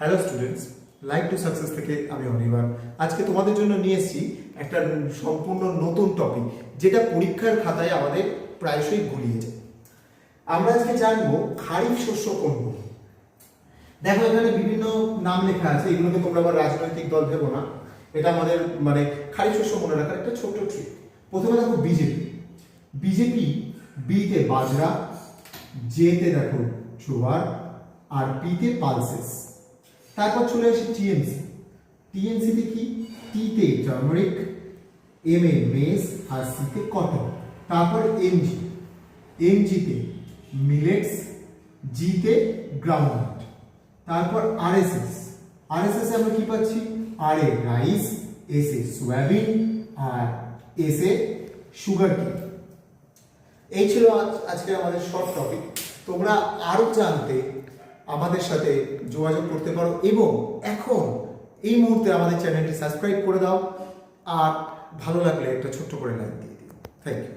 Hello students, life to success থেকে আমি অনির্বাণ। আজকে তোমাদের জন্য নিয়ে এসেছি একটা সম্পূর্ণ নতুন টপিক, যেটা পরীক্ষার খাতায় আমাদের প্রায়শই গুলিয়ে যায়। আমরা আজকে জানবো খারিফ শস্য কোনগুলো। দেখো, এখানে বিভিন্ন নাম লেখা আছে, এগুলোকে তোমরা আবার রাজনৈতিক দল ভেবো না। এটা আমাদের খারিফ শস্য মনে রাখার একটা ছোট্ট ট্রিক। প্রথমে দেখো বিজেপি, বিতে বাজরা, জেতে দেখো জোয়ার, আর পিতে পালসেস। তারপর চলে আসি টিএমসিতে কি? টিতে টার্মারিক, এম এ মেস, আর সিতে কটন। তারপর এমজিতে মিলেটস, জিতে গ্রাউন্ডনাট। তারপর আরএসএস এ আমরা কি পাচ্ছি? আর এ রাইস, এস এ সোয়াবিন, আর এস এ সুগার কেন। এই ছিল আজকে আমাদের শর্ট টপিক। তোমরা আরো জানতে আমাদের সাথে যোগাযোগ করতে পারো, এবং এখন এই মুহূর্তে আমাদের চ্যানেলটি সাবস্ক্রাইব করে দাও, আর ভালো লাগলে একটা ছোট্ট করে লাইক দিয়ে দিও। Thank you.